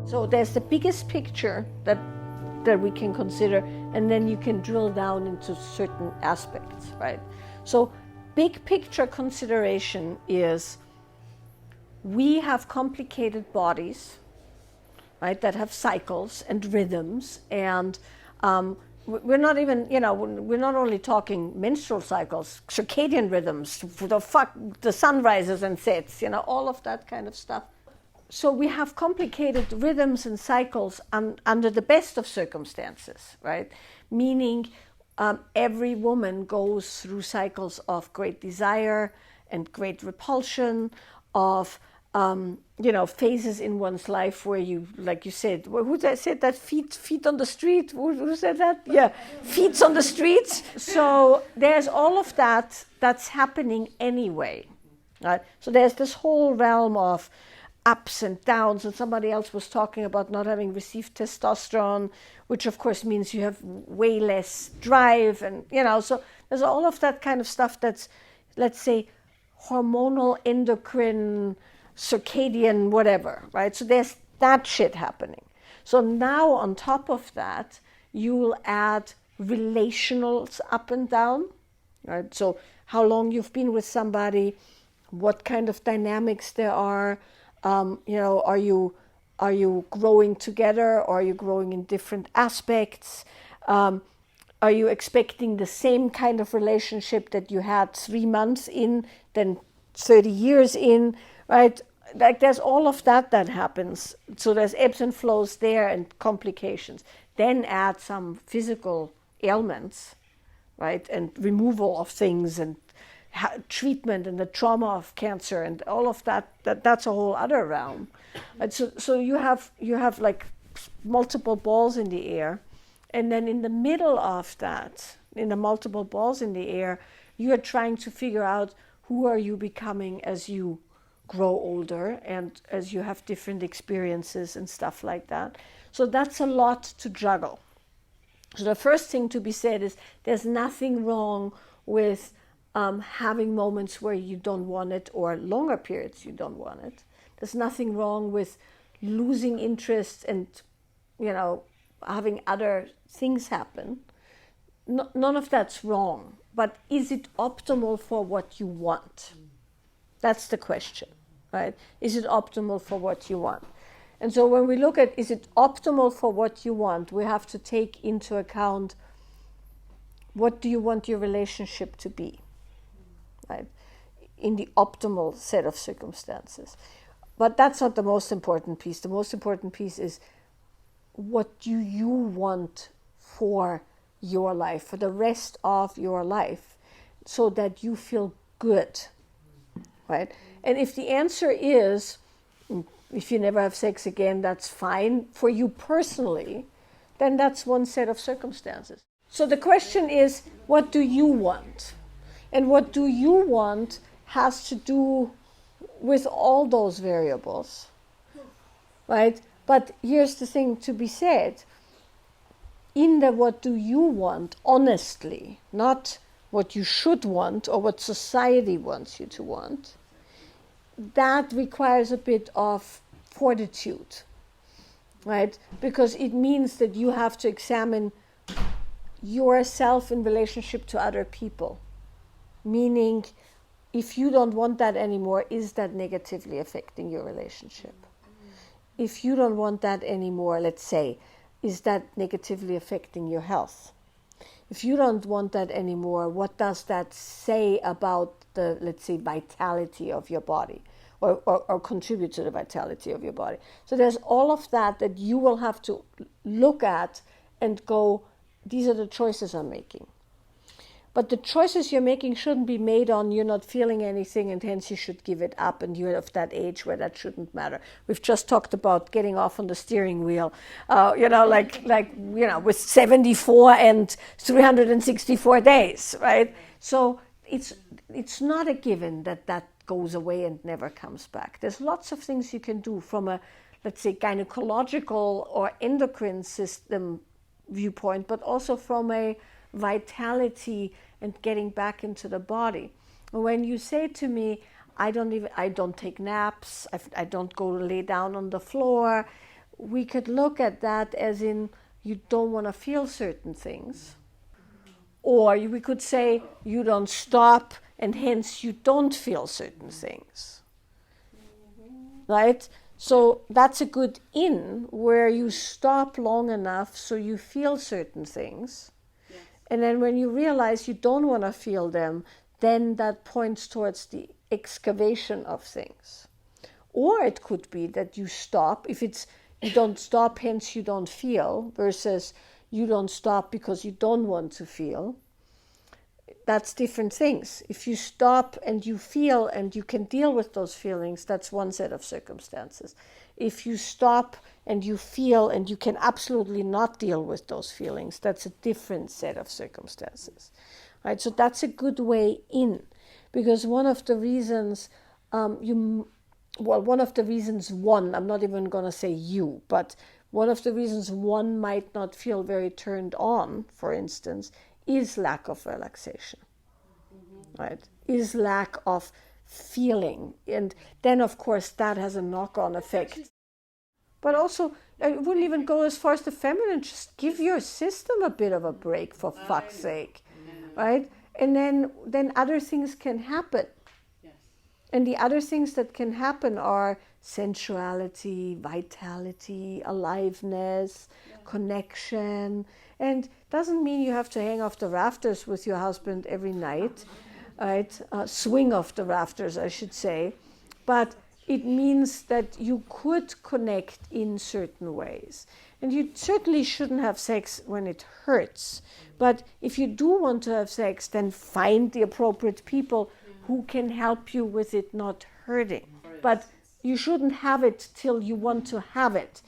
So there's the biggest picture that we can consider, and then you can drill down into certain aspects, right? So big picture consideration is we have complicated bodies, right, that have cycles and rhythms, and we're not even, we're not only talking menstrual cycles, circadian rhythms, the sun rises and sets, all of that kind of stuff. So we have complicated rhythms and cycles under the best of circumstances, right? Meaning every woman goes through cycles of great desire and great repulsion, of phases in one's life where you, like you said, who said that, feet on the street? Who said that? Yeah, feet on the streets. So there's all of that that's happening anyway, right? So there's this whole realm of ups and downs, and somebody else was talking about not having received testosterone, which of course means you have way less drive, and so there's all of that kind of stuff that's, let's say, hormonal, endocrine, circadian, whatever, right? So there's that shit happening. So now on top of that, you will add relationals up and down, right? So how long you've been with somebody, what kind of dynamics there are, are you growing together, or are you growing in different aspects? Are you expecting the same kind of relationship that you had 3 months in, then 30 years in, right? Like there's all of that happens. So there's ebbs and flows there and complications. Then add some physical ailments, right? And removal of things and treatment and the trauma of cancer and all of that's a whole other realm. And so you have like multiple balls in the air, and then in the middle of that, in the multiple balls in the air, you are trying to figure out who are you becoming as you grow older and as you have different experiences and stuff like that. So that's a lot to juggle. So the first thing to be said is there's nothing wrong with having moments where you don't want it, or longer periods you don't want it. There's nothing wrong with losing interest and, having other things happen. None of that's wrong. But is it optimal for what you want? That's the question, right? Is it optimal for what you want? And so when we look at is it optimal for what you want, we have to take into account what do you want your relationship to be, right? In the optimal set of circumstances. But that's not the most important piece. The most important piece is what do you want for your life, for the rest of your life, so that you feel good, right? And if the answer is, if you never have sex again, that's fine for you personally, then that's one set of circumstances. So the question is, what do you want? And what do you want has to do with all those variables, right? But here's the thing to be said. In the what do you want, honestly, not what you should want or what society wants you to want, that requires a bit of fortitude, right? Because it means that you have to examine yourself in relationship to other people. Meaning, if you don't want that anymore, is that negatively affecting your relationship? If you don't want that anymore, let's say, is that negatively affecting your health? If you don't want that anymore, what does that say about the, let's say, vitality of your body, or contribute to the vitality of your body? So there's all of that you will have to look at and go, these are the choices I'm making. But the choices you're making shouldn't be made on you're not feeling anything and hence you should give it up, and you're of that age where that shouldn't matter. We've just talked about getting off on the steering wheel, with 74 and 364 days, right? So it's not a given that goes away and never comes back. There's lots of things you can do from a, let's say, gynecological or endocrine system viewpoint, but also from a vitality and getting back into the body. When you say to me, I don't take naps, I don't go lay down on the floor, we could look at that as in you don't want to feel certain things. Or we could say you don't stop and hence you don't feel certain things. Right? So that's a good in where you stop long enough so you feel certain things. Yes. And then when you realize you don't want to feel them, then that points towards the excavation of things. Or it could be that you stop. If it's you don't stop, hence you don't feel, versus you don't stop because you don't want to feel. That's different things. If you stop and you feel and you can deal with those feelings, that's one set of circumstances. If you stop and you feel and you can absolutely not deal with those feelings, that's a different set of circumstances. Right? So that's a good way in, because one of the reasons I'm not even going to say you, but one of the reasons one might not feel very turned on, for instance, is lack of relaxation, right? Is lack of feeling. And then, of course, that has a knock-on effect. But also, I wouldn't even go as far as the feminine. Just give your system a bit of a break, for fuck's sake, right? And then other things can happen. And the other things that can happen are sensuality, vitality, aliveness, connection. And doesn't mean you have to hang off the rafters with your husband every night, right? Swing off the rafters, I should say. But it means that you could connect in certain ways. And you certainly shouldn't have sex when it hurts. But if you do want to have sex, then find the appropriate people who can help you with it not hurting. But you shouldn't have it till you want to have it.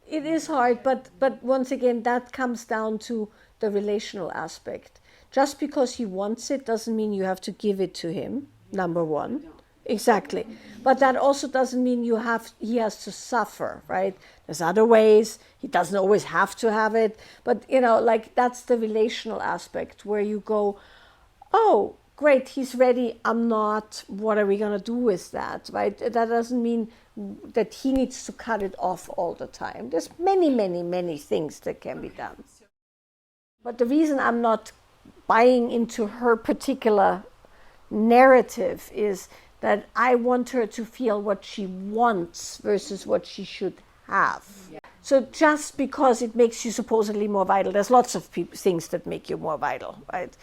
It is hard, but once again, that comes down to the relational aspect. Just because he wants it doesn't mean you have to give it to him, number one. Exactly. But that also doesn't mean he has to suffer, right? There's other ways. He doesn't always have to have it. But, that's the relational aspect where you go, oh, great, he's ready, I'm not, what are we going to do with that, right? That doesn't mean that he needs to cut it off all the time. There's many, many, many things that can be done. But the reason I'm not buying into her particular narrative is that I want her to feel what she wants versus what she should have. Yeah. So just because it makes you supposedly more vital, there's lots of things that make you more vital, right?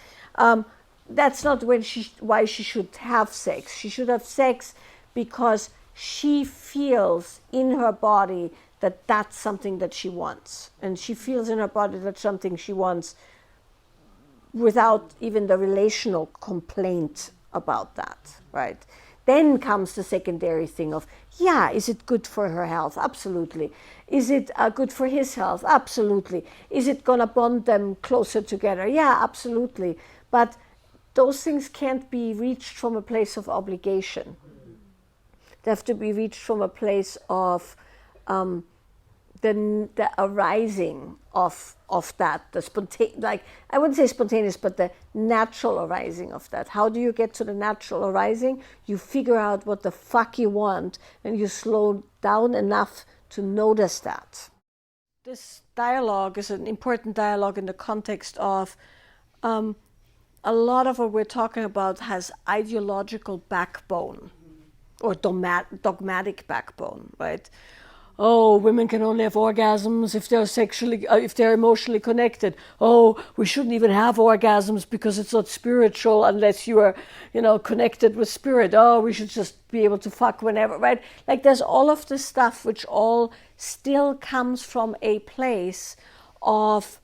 That's not why she should have sex. She should have sex because she feels in her body that that's something that she wants. And she feels in her body that's something she wants without even the relational complaint about that, right? Then comes the secondary thing of, is it good for her health? Absolutely. Is it good for his health? Absolutely. Is it going to bond them closer together? Yeah, absolutely. But those things can't be reached from a place of obligation. They have to be reached from a place of the arising of that, I wouldn't say spontaneous, but the natural arising of that. How do you get to the natural arising? You figure out what the fuck you want, and you slow down enough to notice that. This dialogue is an important dialogue in the context of a lot of what we're talking about has ideological backbone or dogmatic backbone, right? Oh, women can only have orgasms if they're emotionally connected. Oh, we shouldn't even have orgasms because it's not spiritual unless you are, connected with spirit. Oh, we should just be able to fuck whenever, right? Like there's all of this stuff which all still comes from a place of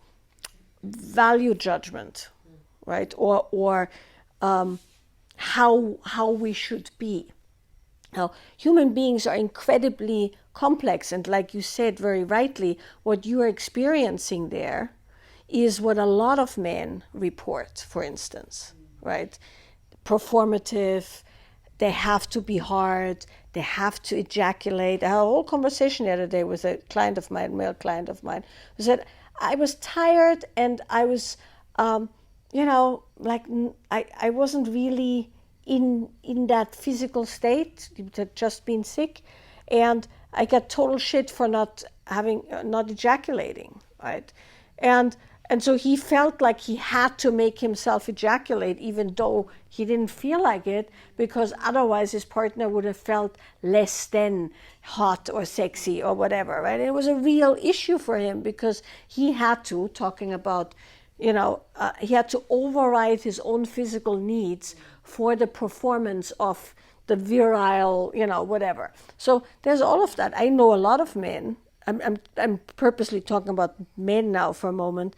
value judgment, right? Or how we should be. Now, human beings are incredibly complex, and like you said very rightly, what you are experiencing there is what a lot of men report, for instance, right? Performative, they have to be hard, they have to ejaculate. I had a whole conversation the other day with a client of mine, male client of mine, who said, I was tired and I was, I wasn't really in that physical state, it had just been sick, and I got total shit for not not ejaculating, right? And so he felt like he had to make himself ejaculate, even though he didn't feel like it, because otherwise his partner would have felt less than hot or sexy or whatever, right? It was a real issue for him because he had to, talking about, he had to override his own physical needs for the performance of the virile, whatever. So there's all of that. I know a lot of men. I'm purposely talking about men now for a moment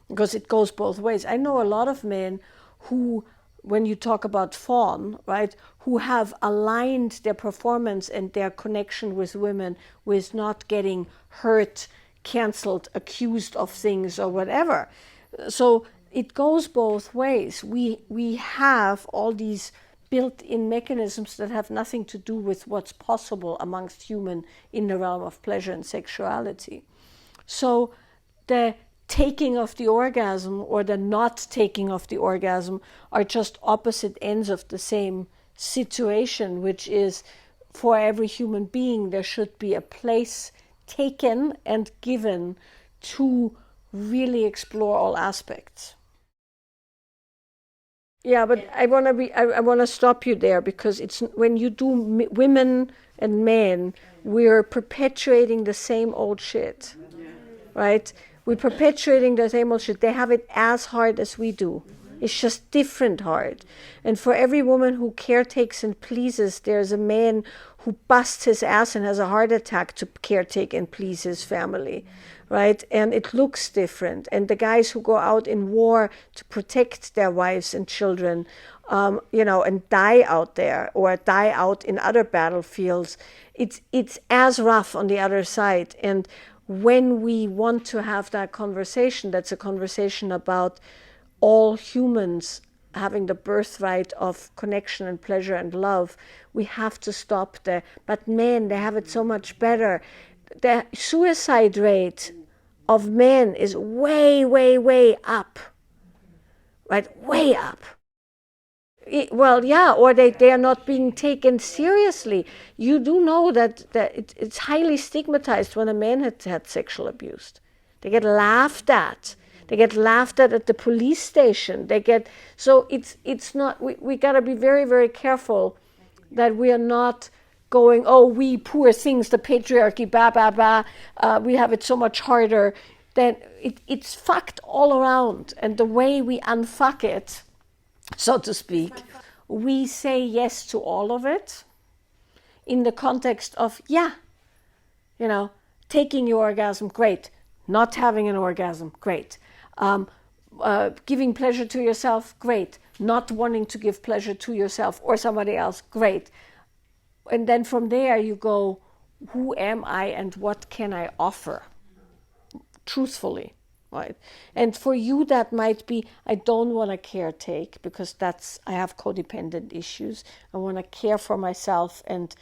because it goes both ways. I know a lot of men who, when you talk about fawn, right, who have aligned their performance and their connection with women with not getting hurt, canceled, accused of things or whatever. So it goes both ways. We have all these built-in mechanisms that have nothing to do with what's possible amongst human in the realm of pleasure and sexuality. So the taking of the orgasm or the not taking of the orgasm are just opposite ends of the same situation, which is for every human being there should be a place taken and given to really explore all aspects. Yeah, but I want to stop you there because it's when you do women and men, we're perpetuating the same old shit, right? We're perpetuating the same old shit. They have it as hard as we do. It's just different hard. And for every woman who caretakes and pleases, there's a man who busts his ass and has a heart attack to caretake and please his family, right? And it looks different. And the guys who go out in war to protect their wives and children, and die out there or die out in other battlefields, it's as rough on the other side. And when we want to have that conversation, that's a conversation about all humans having the birthright of connection and pleasure and love, we have to stop there. But men, they have it so much better. The suicide rate of men is way, way, way up. Right? Way up. Well, yeah, or they are not being taken seriously. You do know that it's highly stigmatized when a man had sexual abuse. They get laughed at. They get laughed at the police station. So it's not, we got to be very, very careful that we are not going, oh, we poor things, the patriarchy, we have it so much harder. Then it's fucked all around. And the way we unfuck it, so to speak, we say yes to all of it in the context of, taking your orgasm, great. Not having an orgasm, great. Giving pleasure to yourself, great. Not wanting to give pleasure to yourself or somebody else, great. And then from there you go, who am I and what can I offer? Truthfully, right? And for you that might be, I don't want to caretake because I have codependent issues. I want to care for myself and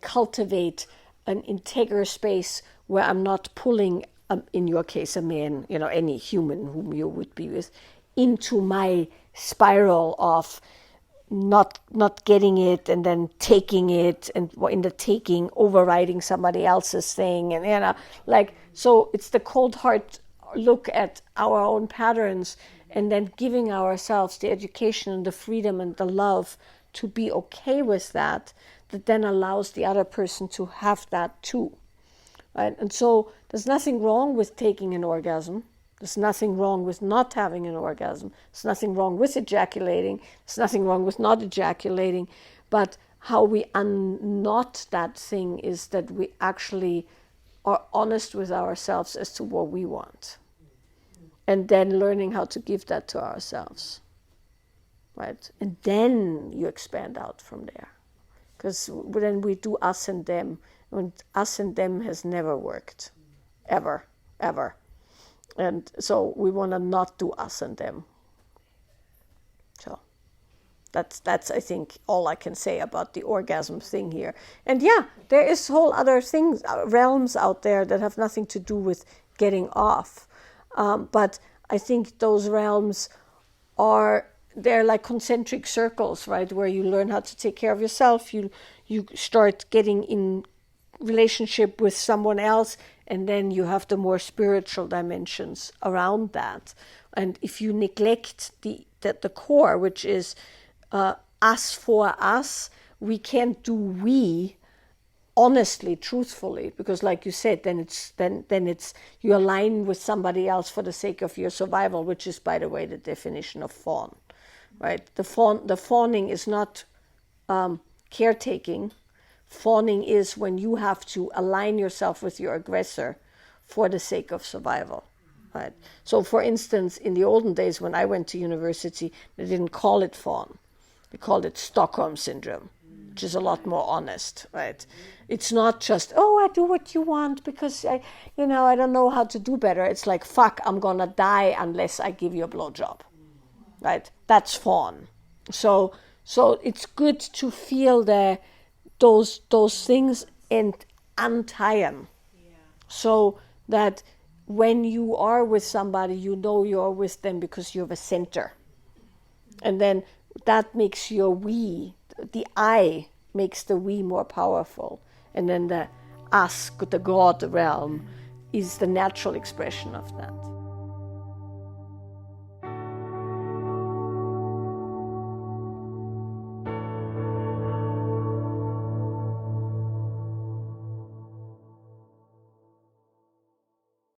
cultivate an integer space where I'm not pulling, in your case, a man, any human whom you would be with, into my spiral of not getting it and then taking it, and in the taking overriding somebody else's thing, and so it's the cold hard look at our own patterns and then giving ourselves the education and the freedom and the love to be okay with that then allows the other person to have that too. Right? And so there's nothing wrong with taking an orgasm. There's nothing wrong with not having an orgasm. There's nothing wrong with ejaculating. There's nothing wrong with not ejaculating. But how we unknot that thing is that we actually are honest with ourselves as to what we want. And then learning how to give that to ourselves. Right? And then you expand out from there. Because then we do us and them. And us and them has never worked, ever. And so we want to not do us and them. So that's I think all I can say about the orgasm thing here. And yeah, there is whole other things, realms out there that have nothing to do with getting off. But I think those realms they're like concentric circles, right? Where you learn how to take care of yourself. You start getting in relationship with someone else, and then you have the more spiritual dimensions around that. And if you neglect the core, which is us for us, we can't do we honestly, truthfully, because like you said, then it's you align with somebody else for the sake of your survival, which is, by the way, the definition of fawn, right? The fawning is not caretaking. Fawning is when you have to align yourself with your aggressor for the sake of survival, right? So, for instance, in the olden days when I went to university, they didn't call it fawn; they called it Stockholm syndrome, which is a lot more honest, right? It's not just, oh, I do what you want because I don't know how to do better. It's like, fuck, I'm gonna die unless I give you a blowjob, right? That's fawn. So it's good to feel those things and untie them, so that when you are with somebody, you know you're with them because you have a center, and then that makes your we, the I makes the we more powerful, and then the us, the God realm, is the natural expression of that.